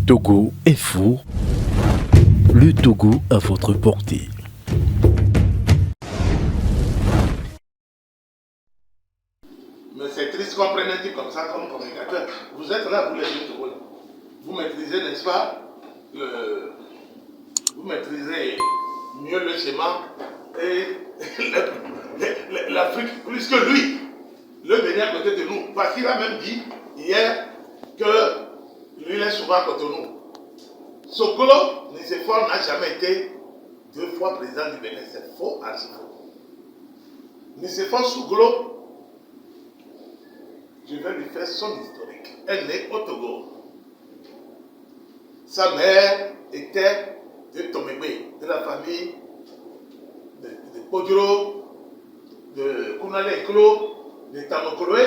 Togo Info, le Togo à votre portée. Mais c'est triste qu'on prenne un type comme ça comme communicateur. Vous êtes là, vous les jeunes Togo. Vous maîtrisez, n'est-ce pas, vous maîtrisez mieux le schéma et l'Afrique plus que lui. Le Bénin à côté de nous. Parce qu'il a même dit hier que lui il est souvent à côté de nous. Sokolo Nicéphore n'a jamais été 2 fois président du Bénin. C'est faux, archi faux. Nicéphore Sokolo, je vais lui faire son historique. Elle est au Togo. Sa mère était de Tomébé, de la famille de Podjoro, de Kounale Klo, de Tamokoloé,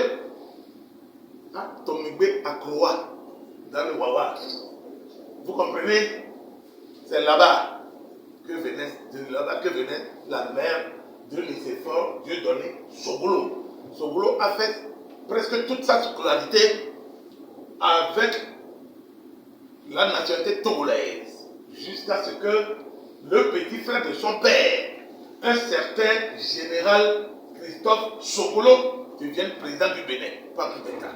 hein, Tomébé à Kroa, dans le Wawa. Vous comprenez? C'est là-bas que venait la mère de Nicéphore, Dieu donné, Sogolo. Sogolo a fait presque toute sa scolarité avec la nationalité togolaise, jusqu'à ce que le petit frère de son père, un certain général Christophe Sogolo, devienne président du Bénin, pas coup d'État.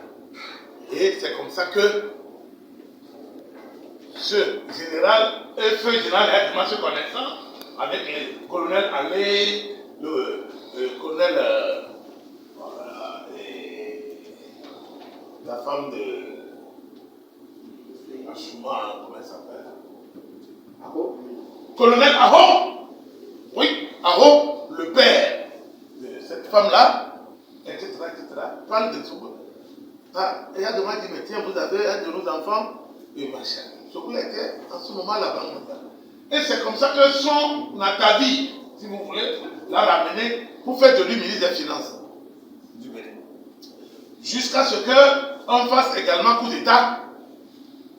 Et c'est comme ça que ce général, feu général est se connaissant avec le colonel Allé, le colonel la femme de Achouma, comment elle s'appelle? Aho. Colonel Aho. Oui, Aho, le père de cette femme-là, etc., etc. Parle de tout. Ah, et il a demandé, mais tiens, vous avez un de nos enfants, et machin. Ce coup était en ce moment là-bas. Et c'est comme ça que son Atavi, si vous voulez, l'a ramené pour faire de lui ministre des Finances du Bénin. Jusqu'à ce qu'on fasse également coup d'État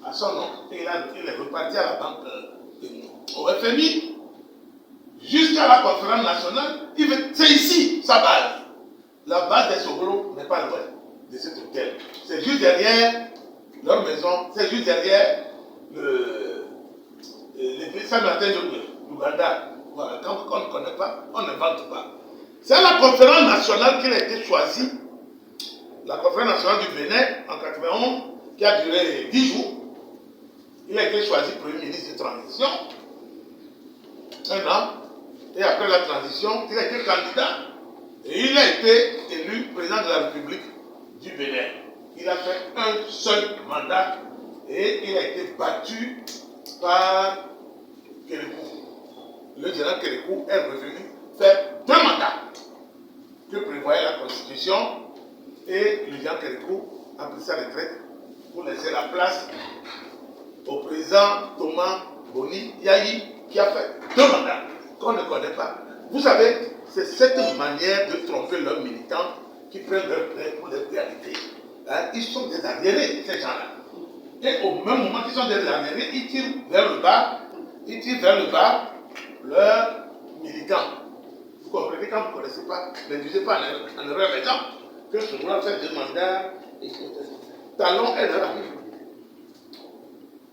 à son nom. Et il est reparti à la banque au FMI, jusqu'à la conférence nationale. C'est ici sa base. La base des Sogolo n'est pas loin de cet hôtel. C'est juste derrière leur maison, c'est juste derrière l'église Saint-Martin de l'Ouganda. Voilà, quand on ne connaît pas, on ne vante pas. C'est à la conférence nationale qu'il a été choisi, la conférence nationale du Bénin en 91, qui a duré 10 jours. Il a été choisi Premier ministre de transition, 1 an, et après la transition, il a été candidat. Et il a été élu président de la République du Bénin. Il a fait un seul mandat et il a été battu par Kérékou. Le général Kérékou est revenu faire 2 mandats que prévoyait la Constitution et le général Kérékou a pris sa retraite pour laisser la place au président Thomas Boni Yayi qui a fait 2 mandats qu'on ne connaît pas. Vous savez, c'est cette manière de tromper leurs militants qui prennent leur tête pour leur réalité. Hein? Ils sont des arriérés, ces gens-là. Et au même moment qu'ils sont des arriérés, ils tirent vers le bas leurs militants. Vous comprenez, quand vous ne connaissez pas, n'induisez pas en erreur les gens. Que ce moment fait 2 mandats, Talon est leur ami.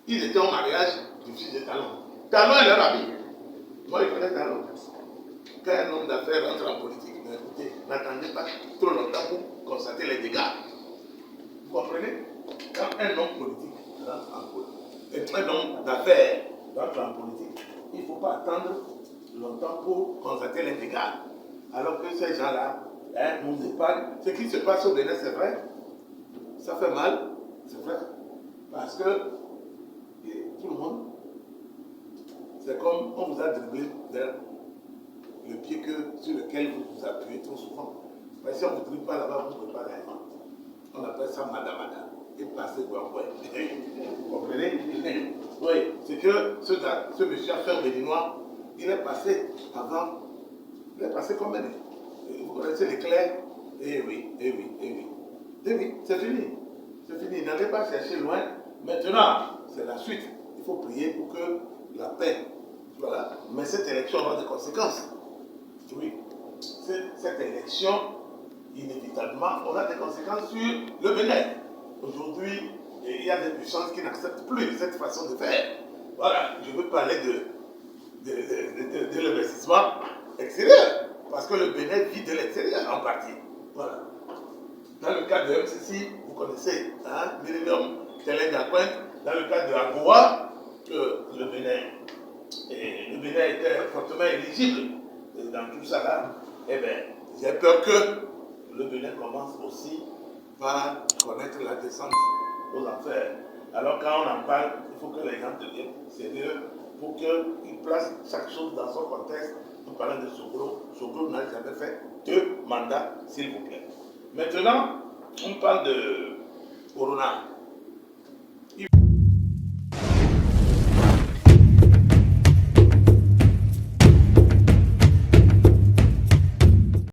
Ils étaient au mariage du fils de Talon. Talon est leur ami. Moi, je connais Talon. Quand un homme d'affaires rentre en politique, écoutez, n'attendez pas trop longtemps pour constater les dégâts. Vous comprenez? Quand un homme politique rentre en politique, un homme d'affaires rentre en politique, il ne faut pas attendre longtemps pour constater les dégâts. Alors que ces gens-là nous épargnent. Ce qui se passe au Bénin, c'est vrai. Ça fait mal, c'est vrai. Parce que tout le monde, c'est comme on vous a dribblé vers le pied sur lequel vous vous appuyez trop souvent. Mais si on ne vous dribble pas là-bas, vous ne pouvez pas aller. On appelle ça madamada. Et passer guangoué. Vous comprenez? Oui, c'est que ce monsieur a fait un béninois, il est passé avant, il est passé comme vous connaissez l'éclair? Eh oui, eh oui, eh oui. Eh oui, c'est fini. C'est fini. N'allez pas chercher loin. Maintenant, c'est la suite. Il faut prier pour que la paix. Voilà. Mais cette élection aura des conséquences. Oui. Cette élection, inévitablement, aura des conséquences sur le Bénin. Aujourd'hui, il y a des puissances qui n'acceptent plus cette façon de faire. Voilà, je veux parler de l'investissement extérieur, parce que le Bénin vit de l'extérieur en partie. Voilà. Dans le cas de MCC, vous connaissez, hein, Millennium Télégapoint, dans le cas de AGOA, le Bénin était fortement éligible. Et dans tout ça là, eh bien, j'ai peur que le Bénin commence aussi par connaître la descente aux enfers. Alors quand on en parle, il faut que les gens deviennent sérieux pour qu'ils placent chaque chose dans son contexte. Nous parlons de Soglo. Soglo n'a jamais fait 2 mandats, s'il vous plaît. Maintenant, on parle de Corona.